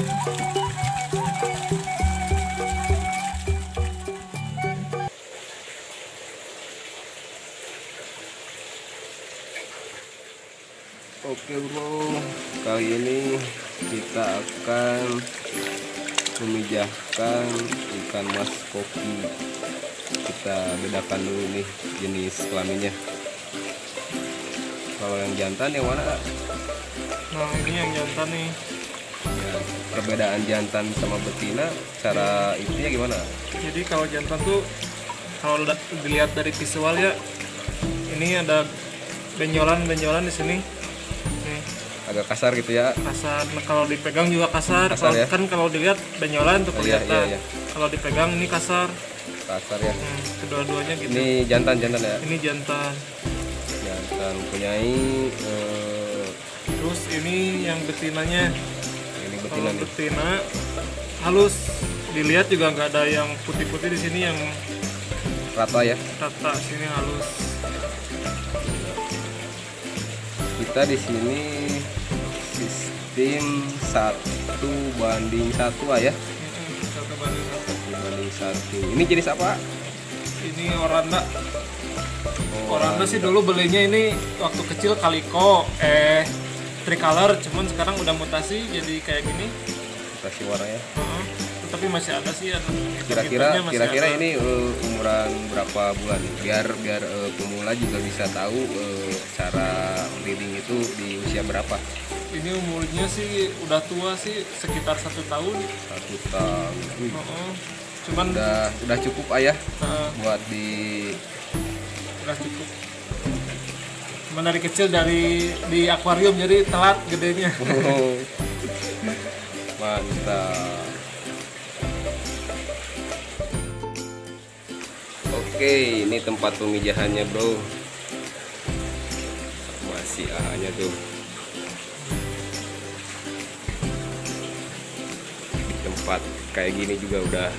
Oke bro, kali ini kita akan memijahkan ikan mas koki. Kita bedakan dulu nih jenis kelaminnya. Kalau yang jantan yang mana? Nah ini yang jantan nih. Ya, perbedaan jantan sama betina, cara itunya gimana? Jadi kalau jantan tuh kalau dilihat dari visual ya, ini ada benjolan di sini. Nih, Agak kasar gitu ya. kasar. Nah, kalau dipegang juga kasar. Kasar ya? Kan kalau dilihat benjolan tuh Iya, kelihatan. iya. Kalau dipegang ini kasar. Kasar ya. Kedua-duanya gitu. Ini jantan ya. Ini jantan. Jantan mempunyai Terus ini yang betinanya. ini betina Kalau nih. betina halus, dilihat juga nggak ada yang putih-putih di sini, yang Rata ya. rata sini halus. Kita di sini sistem 1:1 ya. 1:1. 1:1. Ini jenis apa? Ini oranda. Oranda sih dulu belinya ini waktu kecil kaliko, tricolor, cuman sekarang udah mutasi jadi kayak gini. Mutasi warnanya. Tapi masih ada sih. Kira-kira ini umuran berapa bulan nih? Biar pemula juga bisa tahu cara breeding itu di usia berapa. Ini umurnya sih udah tua sih, sekitar 1 tahun. 1 tahun. Wih, Cuman udah cukup ayah buat udah cukup. Cuman dari kecil di akuarium jadi telat gedenya. Mantap. Oke, ini tempat pemijahannya bro. Masih A-nya tuh. Di tempat kayak gini juga udah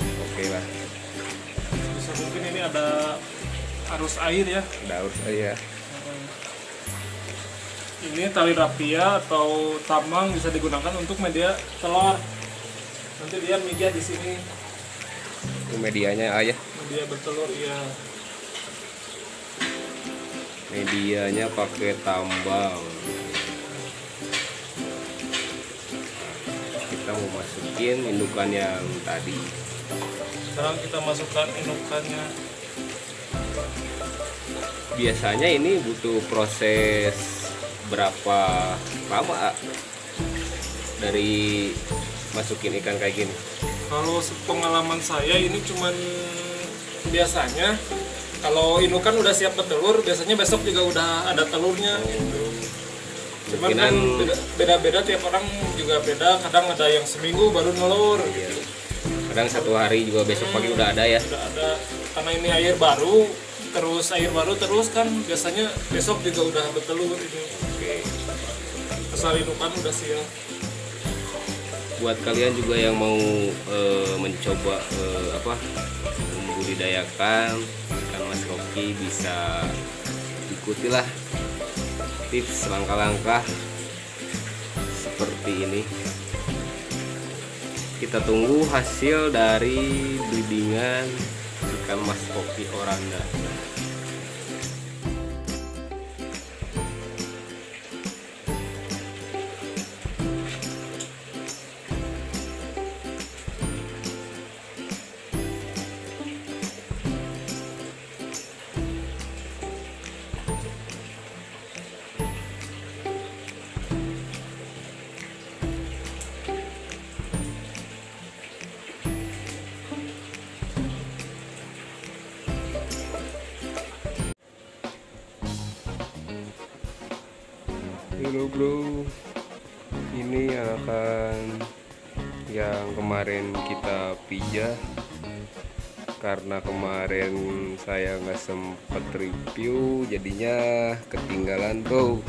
oke lah. Bisa mungkin ini ada arus air ya. Daur ya. Ini tali rapia atau tambang bisa digunakan untuk media telur. Nanti dia mijah di sini, Itu medianya ayah. media bertelur ya. Medianya pakai tambang. Kita mau masukin indukan yang tadi. Sekarang kita masukkan indukannya. Biasanya ini butuh proses berapa lama dari masukin ikan kayak gini? Kalau pengalaman saya ini cuman biasanya kalau indukan udah siap bertelur, biasanya besok juga udah ada telurnya. Cuman kan beda-beda, tiap orang juga beda. Kadang ada yang seminggu baru nelur. Iya. Kadang 1 hari juga besok pagi udah ada ya. Udah ada, karena ini air baru terus kan biasanya besok juga udah bertelur ini. Oke. Asal indukan udah siap. Buat kalian juga yang mau mencoba membudidayakan ikan mas koki, bisa ikutilah tips langkah-langkah seperti ini. Kita tunggu hasil dari breedingan ikan mas koki oranda. Halo bro, ini anakan yang kemarin kita pijah. Karena kemarin saya nggak sempet review, jadinya ketinggalan bro.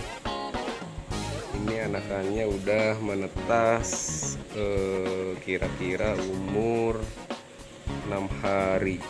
Ini anakannya udah menetas, kira-kira umur 6 hari.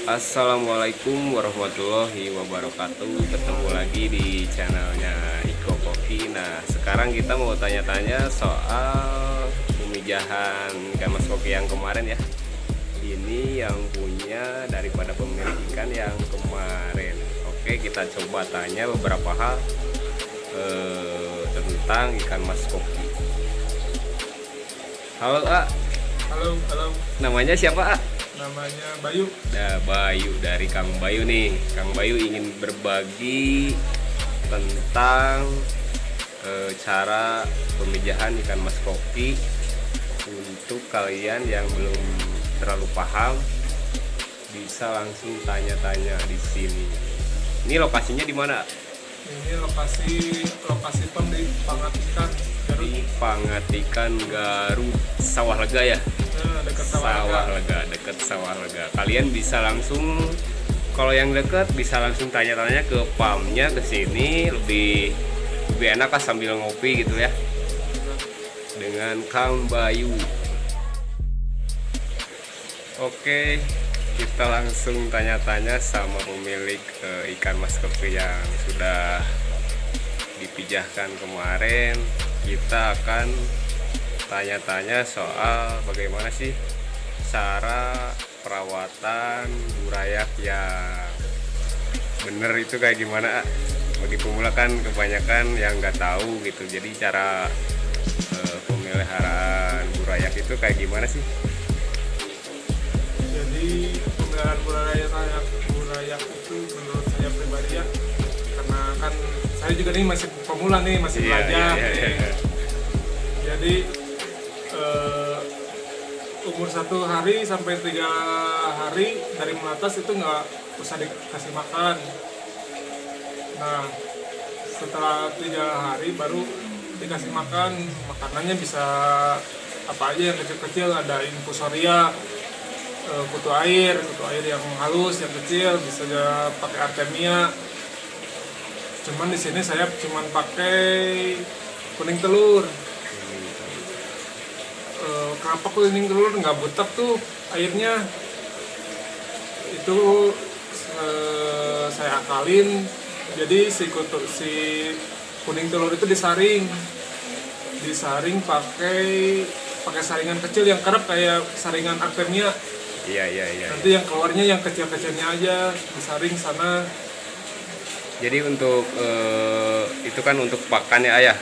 Assalamualaikum warahmatullahi wabarakatuh. Ketemu lagi di channelnya Iko Koki. Nah, sekarang kita mau tanya-tanya soal pemijahan ikan mas koki yang kemarin ya. Ini yang punya daripada pemilik ikan yang kemarin. Oke, kita coba tanya beberapa hal tentang ikan mas koki. Halo A. Halo. Namanya siapa A? Namanya Bayu. Nah, Bayu dari Kang Bayu nih. Kang Bayu ingin berbagi tentang cara pemijahan ikan mas koki untuk kalian yang belum terlalu paham. Bisa langsung tanya-tanya di sini. Ini lokasinya di mana? Ini lokasi pem di Pangatikan Garut. Di Pangatikan Garut, Sawah Lega ya. Dekat Dekat Sawah Lega. Kalian bisa langsung, kalau yang dekat bisa langsung tanya-tanya ke pamnya, ke sini lebih enak lah sambil ngopi gitu ya dengan Kang Bayu. Oke, kita langsung tanya-tanya sama pemilik ikan mas koki yang sudah dipijahkan kemarin. Kita akan tanya-tanya soal bagaimana sih cara perawatan burayak yang bener itu kayak gimana. Bagi pemula kan kebanyakan yang nggak tahu gitu, jadi cara pemeliharaan burayak itu kayak gimana sih? Jadi pemeliharaan burayak itu menurut saya pribadi ya, karena kan saya juga nih masih pemula nih, masih belajar. Iya. Jadi umur 1 hari sampai 3 hari dari menetas itu nggak usah dikasih makan. Nah, setelah 3 hari baru dikasih makan. Makanannya bisa apa aja yang kecil-kecil, ada infusoria, kutu air yang halus, yang kecil, bisa aja pakai artemia. Cuman di sini saya cuman pakai kuning telur. Kenapa kuning telur nggak butek tuh airnya? Itu saya akalin. Jadi si kuning telur itu disaring pakai saringan kecil yang kerap kayak saringan artemia. Iya. Nanti yang keluarnya yang kecil-kecilnya aja disaring sana. Jadi untuk itu kan untuk pakan ya ayah.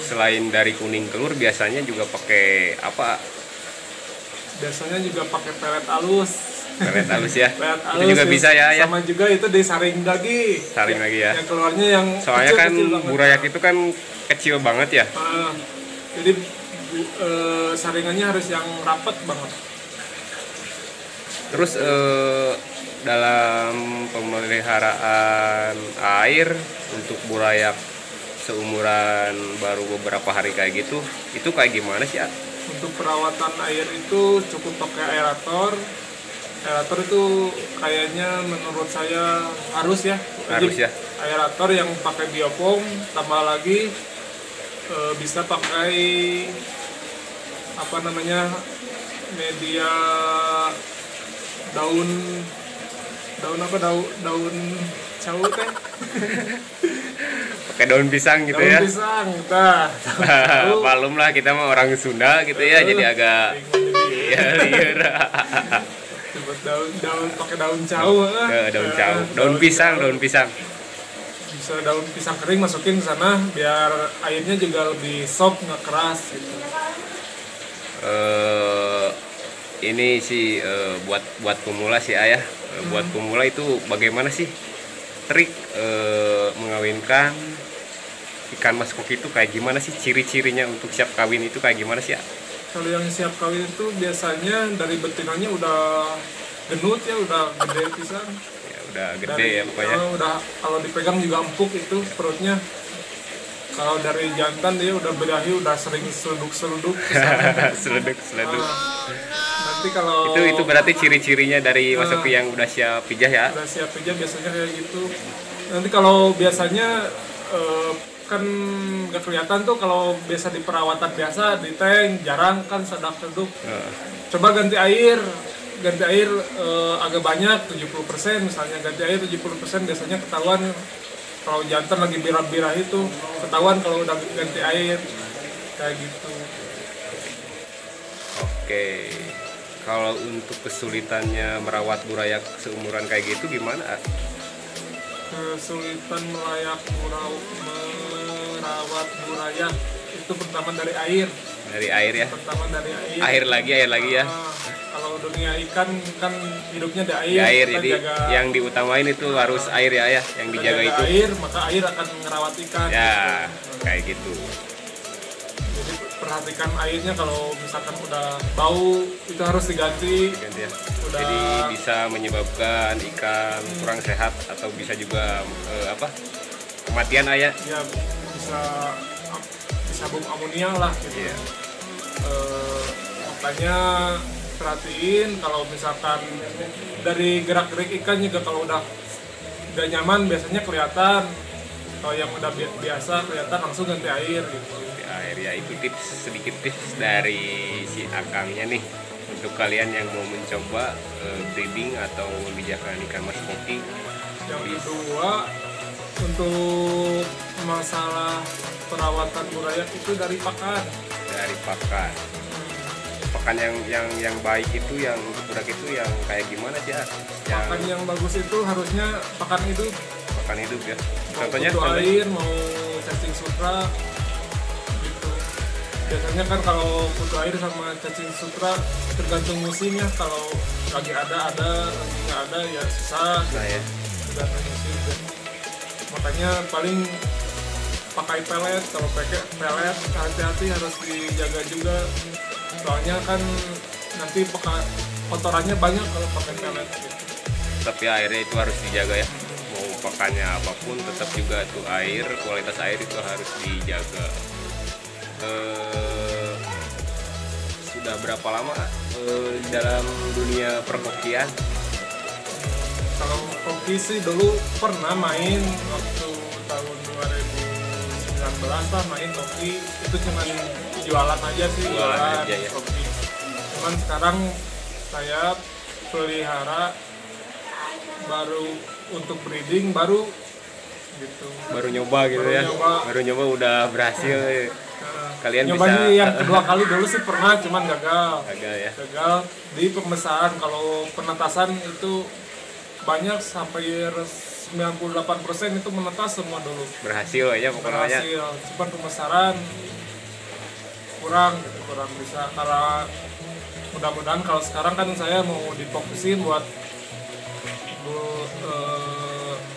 Selain dari kuning telur biasanya juga pakai apa? Biasanya juga pakai pelet halus. Pelet halus ya. Pelet halus itu juga bisa ya ayah. Sama juga itu disaring lagi. Saring lagi ya. Yang keluarnya yang soalnya kan kecil burayak itu kan kecil banget ya. Jadi saringannya harus yang rapat banget. Terus dalam pemeliharaan air untuk burayak seumuran baru beberapa hari kayak gitu, itu kayak gimana sih? Untuk perawatan air itu cukup pakai aerator. Aerator itu kayaknya menurut saya harus ya. Aerator yang pakai biopom, tambah lagi bisa pakai media daun cau teh. Pakai daun pisang gitu ya. Daun pisang, nah. Malum lah kita mah orang Sunda gitu ya, jadi agak liar. Pakai daun cau. Daun pisang. Bisa daun pisang kering masukin ke sana biar airnya juga lebih soft, nggak keras gitu. Ini sih buat pemula sih ayah. Buat pemula itu bagaimana sih trik mengawinkan ikan mas koki itu kayak gimana sih, ciri-cirinya untuk siap kawin itu kayak gimana sih ya? Kalau yang siap kawin itu biasanya dari betinanya udah genut ya, udah gede pisan. Ya udah gede ya pokoknya. Udah kalau dipegang juga empuk itu perutnya. Kalau dari jantan dia udah berahi, udah sering seluduk. Seluduk. Nanti kalau itu berarti ciri-cirinya dari mas koki yang udah siap pijah ya? Udah siap pijah biasanya kayak gitu. Nanti kalau biasanya kan nggak kelihatan tuh kalau biasa di perawatan biasa di tank jarang kan sedak-seduk. Coba ganti air ganti air agak banyak 70%, misalnya ganti air 70% biasanya ketahuan. Kalau jantan lagi birah-birah itu ketahuan kalau udah ganti air kayak gitu. Oke. Kalau untuk kesulitannya merawat burayak seumuran kayak gitu gimana? Kesulitan merawat burayak itu pertama dari air. Dari air ya. Pertama dari air. Air lagi ya. Kalau dunia ikan kan hidupnya di air. Di air, kita jadi jaga, yang diutamain itu harus air ya, yang kita dijaga jaga itu. air, maka air akan merawat ikan. Ya, kayak gitu. Jadi perhatikan airnya, kalau misalkan udah bau itu harus diganti. Ganti ya. Udah. Jadi bisa menyebabkan ikan kurang sehat atau bisa juga kematian ayah. Ya bisa bom amonia lah gitu. Iya. Makanya perhatiin kalau misalkan dari gerak-gerik ikan juga, kalau udah nyaman biasanya kelihatan. Kalau yang udah biasa kelihatan langsung ganti air gitu. Ganti air ya, itu sedikit tips dari si Akangnya nih untuk kalian yang mau mencoba breeding atau membijakkan ikan mas koki. Yang kedua, untuk masalah perawatan burayak itu dari pakan. Dari pakan. Pakan yang baik itu, yang untuk budak itu yang kayak gimana sih? Pakan yang bagus itu harusnya pakan hidup. Pakan hidup ya. Mau Contohnya kutu air, mau cacing sutra gitu. Biasanya kan kalau kutu air sama cacing sutra tergantung musimnya. Kalau lagi ada, lagi nggak ada ya susah. nah ya. Tergantung musim. Makanya paling pakai pelet. Kalau pakai pelet hati-hati, harus dijaga juga. Soalnya kan nanti kotorannya banyak kalau pakai pelet gitu. Tapi airnya itu harus dijaga ya. Mau pakannya apapun tetap juga tuh air, kualitas air itu harus dijaga. Sudah berapa lama dalam dunia perkokian? Kalau koki sih dulu pernah main waktu tahun 2019 lah, main koki. Itu cuma jualan aja sih, Jualan aja ya. koki. Cuman sekarang saya pelihara baru untuk breeding gitu. Baru nyoba gitu ya. Baru nyoba udah berhasil. Kalian Nyobanya bisa yang kedua kali dulu sih pernah, cuman gagal. Gagal ya. Gagal di pembesaran. Kalau penetasan itu banyak, sampai 98% itu menetas semua dulu. Berhasil aja pokoknya. Berhasil. Cuman pembesaran kurang bisa. Kalau mudah-mudahan kalau sekarang kan saya mau difokusin buat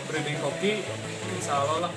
breeding koki, insya Allah lah.